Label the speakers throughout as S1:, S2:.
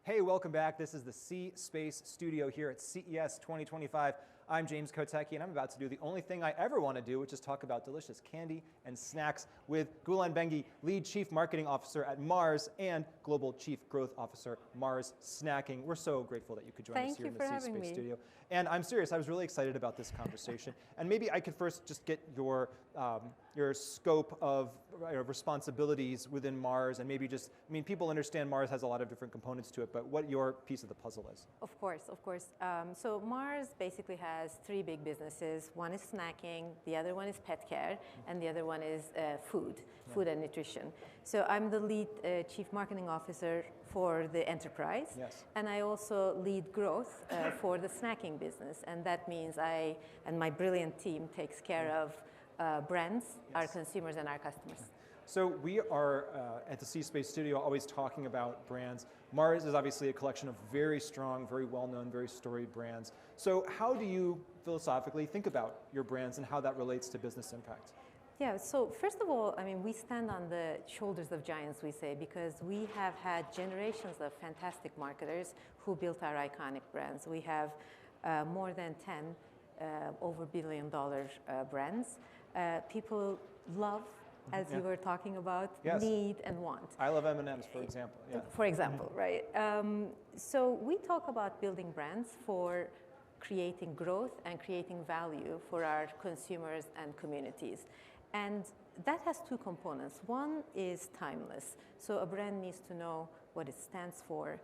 S1: Hey, welcome back. This is the C Space Studio here at CES 2025. I'm James Kotecki, and I'm about to do the only thing I ever want to do, which is talk about delicious candy and snacks with Gülen Bengi, Lead Chief Marketing Officer at Mars and Global Chief Growth Officer, Mars Snacking. We're so grateful that you could join us here in the C Space Studio. And I'm serious, I was really excited about this conversation. And maybe I could first just get your scope of responsibilities within Mars, and maybe just, I mean, people understand Mars has a lot of different components to it, but what your piece of the puzzle is.
S2: Of course, of course. So Mars basically has three big businesses. One is snacking, the other one is pet care, and the other one is food and nutrition. So I'm the lead chief marketing officer for the enterprise.
S1: Yes.
S2: And I also lead growth for the snacking business. And that means I and my brilliant team takes care of brands, our consumers, and our customers.
S1: So we are at the C Space Studio always talking about brands. Mars is obviously a collection of very strong, very well-known, very storied brands. So how do you philosophically think about your brands and how that relates to business impact?
S2: Yeah, so first of all, I mean, we stand on the shoulders of giants, we say, because we have had generations of fantastic marketers who built our iconic brands. We have more than 10 over billion-dollar brands. People love, as you were talking about, need and want.
S1: I love M&M's, for example. Yeah.
S2: For example, right? So we talk about building brands for creating growth and creating value for our consumers and communities. And that has two components. One is timeless. So a brand needs to know what it stands for.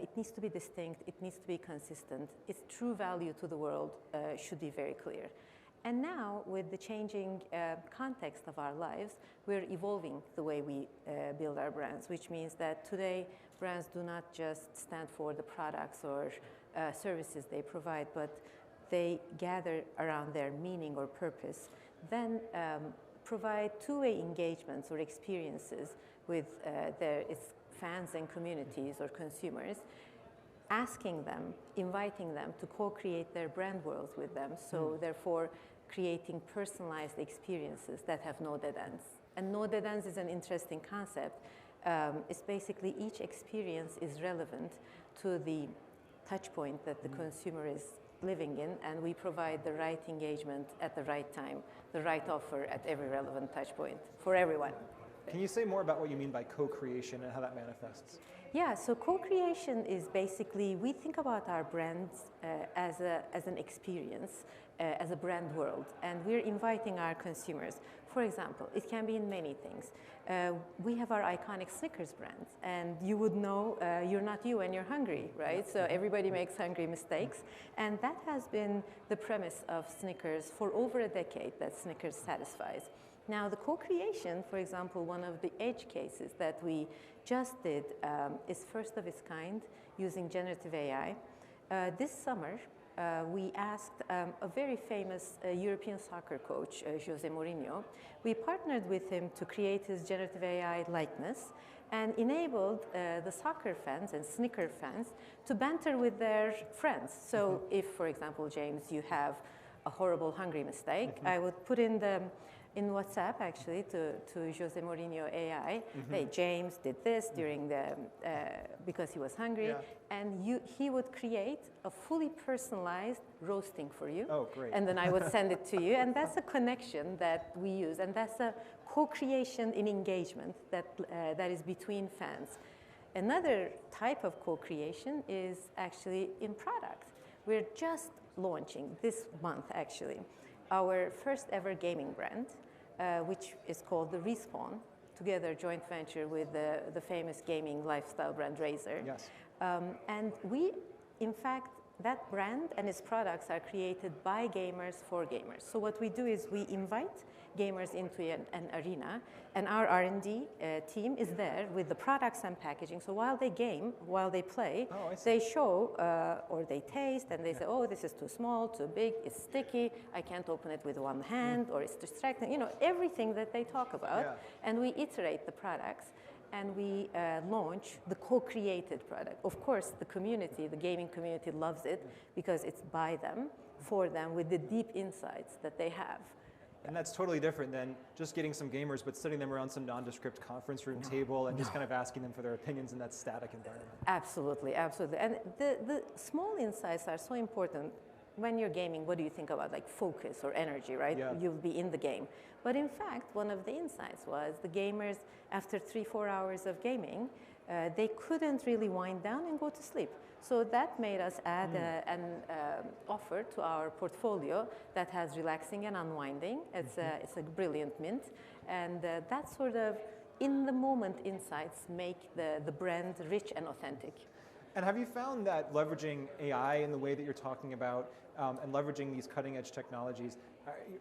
S2: It needs to be distinct. It needs to be consistent. Its true value to the world should be very clear. And now, with the changing context of our lives, we're evolving the way we build our brands, which means that today, brands do not just stand for the products or services they provide, but they gather around their meaning or purpose, then provide two-way engagements or experiences with its fans and communities or consumers, asking them, inviting them to co-create their brand worlds with them. So therefore, creating personalized experiences that have no dead ends. And no dead ends is an interesting concept. It's basically each experience is relevant to the touch point that the consumer is living in, and we provide the right engagement at the right time, the right offer at every relevant touch point for everyone.
S1: Can you say more about what you mean by co-creation and how that manifests?
S2: Yeah, so co-creation is basically, we think about our brands as an experience, as a brand world, and we're inviting our consumers. For example, it can be in many things. We have our iconic Snickers brand, and you would know you're not you when you're hungry, right? So everybody makes hungry mistakes, and that has been the premise of Snickers for over a decade, that Snickers satisfies. Now, the co-creation, for example, one of the edge cases that we just did is first of its kind using generative AI. This summer, we asked a very famous European soccer coach, Jose Mourinho. We partnered with him to create his generative AI likeness and enabled the soccer fans and Snicker fans to banter with their friends. So if, for example, James, you have a horrible hungry mistake, I would put in WhatsApp actually to Jose Mourinho AI. Hey, James did this during because he was hungry, and he would create a fully personalized roasting for you.
S1: Oh, great!
S2: And then I would send it to you, and that's a connection that we use, and that's a co-creation in engagement that is between fans. Another type of co-creation is actually in product. We're just launching this month, actually, our first ever gaming brand, which is called the Respawn, together joint venture with the famous gaming lifestyle brand Razer.
S1: Yes.
S2: And we, in fact, that brand and its products are created by gamers for gamers. So what we do is we invite gamers into an arena, and our R&D team is there with the products and packaging. So while they game, while they play, they show or they taste, and they say, oh, this is too small, too big, it's sticky, I can't open it with one hand, or it's distracting, you know, everything that they talk about. And we iterate the products, and we launch the co-created product. Of course, the community, the gaming community loves it because it's by them, for them, with the deep insights that they have.
S1: And that's totally different than just getting some gamers, but sitting them around some nondescript conference room table and just kind of asking them for their opinions in that static environment.
S2: Absolutely, absolutely. And the small insights are so important. When you're gaming, what do you think about? Like focus or energy, right?
S1: Yeah.
S2: You'll be in the game. But in fact, one of the insights was the gamers, after 3-4 hours of gaming, they couldn't really wind down and go to sleep. So that made us add an offer to our portfolio that has relaxing and unwinding. It's a brilliant mint. And that sort of in-the-moment insights make the brand rich and authentic.
S1: And have you found that leveraging AI in the way that you're talking about and leveraging these cutting edge technologies,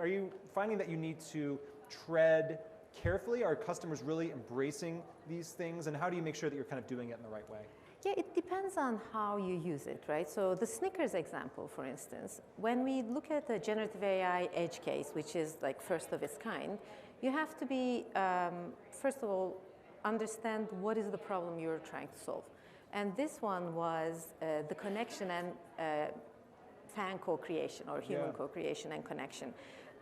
S1: are you finding that you need to tread carefully? Are customers really embracing these things? And how do you make sure that you're kind of doing it in the right way?
S2: Yeah, it depends on how you use it, right? So the Snickers example, for instance, when we look at the generative AI edge case, which is like first of its kind, you have to be, first of all, understand what is the problem you're trying to solve. And this one was the connection and fan co-creation or human co-creation and connection.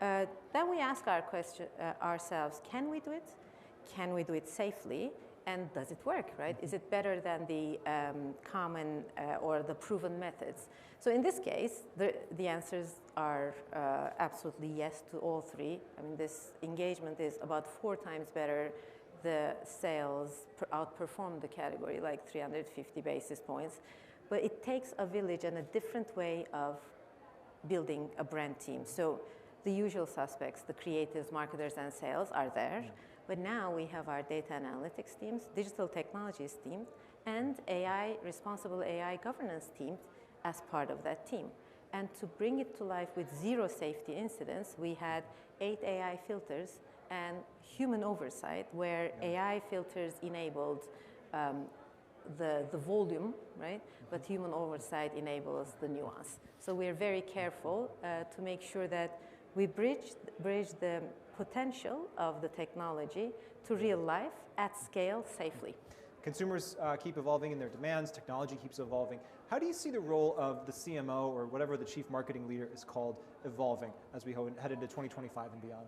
S2: Then we ask ourselves, can we do it? Can we do it safely? And does it work, right? Is it better than the common or the proven methods? So in this case, the answers are absolutely yes to all three. I mean, this engagement is about 4 times better. The sales outperform the category, like 350 basis points. But it takes a village and a different way of building a brand team. So the usual suspects, the creatives, marketers, and sales are there. But now we have our data analytics teams, digital technologies team, and responsible AI governance team as part of that team. And to bring it to life with 0 safety incidents, we had 8 AI filters and human oversight, where AI filters enabled the volume, right? But human oversight enables the nuance. So we're very careful to make sure that we bridge the potential of the technology to real life at scale safely.
S1: Consumers keep evolving in their demands, technology keeps evolving. How do you see the role of the CMO or whatever the chief marketing leader is called evolving as we head into 2025 and beyond?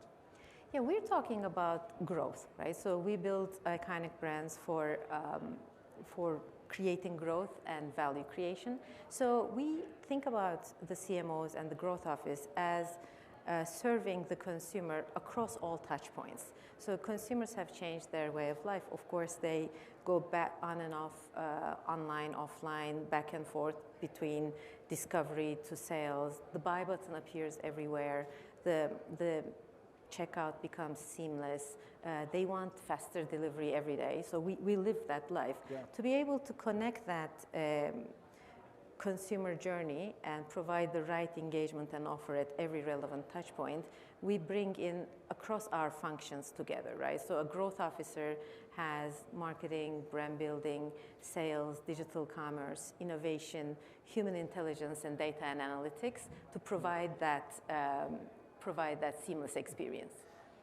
S2: Yeah, we're talking about growth, right? So we build iconic brands for creating growth and value creation. So we think about the CMOs and the growth office as serving the consumer across all touch points. So consumers have changed their way of life. Of course, they go back on and off, online, offline, back and forth between discovery to sales. The buy button appears everywhere. The checkout becomes seamless. They want faster delivery every day. So we live that life. Yeah. To be able to connect that consumer journey and provide the right engagement and offer at every relevant touch point, we bring in across our functions together, right? So a growth officer has marketing, brand building, sales, digital commerce, innovation, human intelligence, and data and analytics to provide that seamless experience.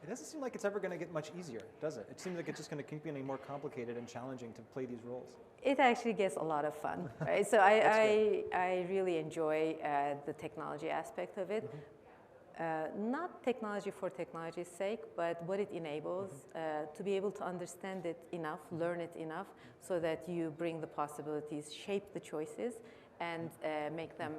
S1: It doesn't seem like it's ever going to get much easier, does it? It seems like it's just going to keep getting more complicated and challenging to play these roles.
S2: It actually gets a lot of fun, right? So I really enjoy the technology aspect of it. Not technology for technology's sake, but what it enables to be able to understand it enough, learn it enough, so that you bring the possibilities, shape the choices, and make them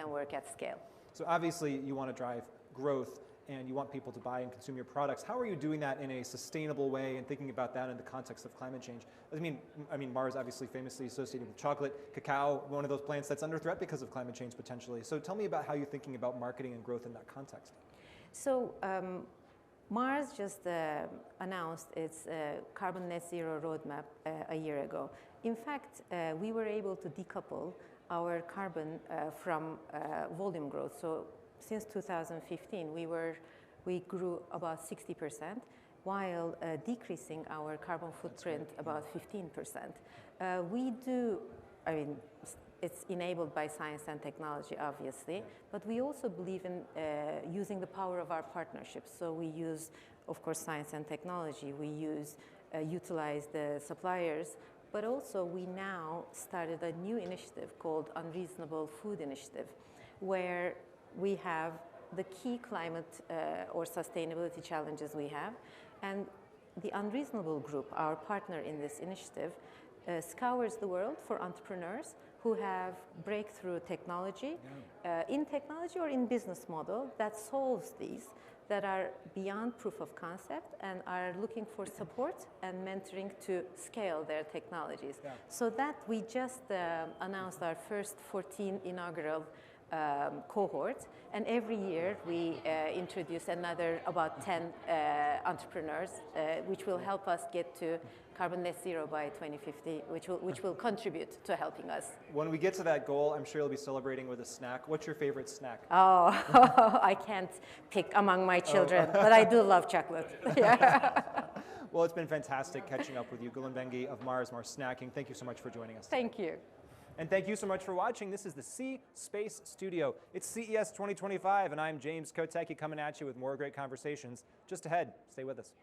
S2: work at scale. So
S1: obviously you want to drive growth and you want people to buy and consume your products. How are you doing that in a sustainable way and thinking about that in the context of climate change? I mean, Mars obviously famously associated with chocolate, cacao, one of those plants that's under threat because of climate change potentially. So tell me about how you're thinking about marketing and growth in that context.
S2: So Mars just announced its carbon net zero roadmap a year ago. In fact, we were able to decouple our carbon from volume growth. So since 2015, we grew about 60%, while decreasing our carbon footprint about 15%. It's enabled by science and technology, obviously, but we also believe in using the power of our partnerships. So we use, of course, science and technology. We utilize the suppliers, but also we now started a new initiative called Unreasonable Food Initiative, where we have the key climate or sustainability challenges we have. And the Unreasonable Group, our partner in this initiative, scours the world for entrepreneurs who have breakthrough technology, in technology or in business model that solves these, that are beyond proof of concept and are looking for support and mentoring to scale their technologies. Yeah. So that we just announced our first 14 inaugural cohort, and every year we introduce another about 10 entrepreneurs, which will help us get to carbon net zero by 2050, which will contribute to helping us.
S1: When we get to that goal, I'm sure you'll be celebrating with a snack. What's your favorite snack?
S2: Oh, I can't pick among my children, but I do love chocolate. Yeah.
S1: Well, it's been fantastic catching up with you. Gülen Bengi of Mars Snacking, thank you so much for joining us.
S2: Thank you.
S1: And thank you so much for watching. This is the C Space Studio. It's CES 2025, and I'm James Kotecki coming at you with more great conversations just ahead. Stay with us.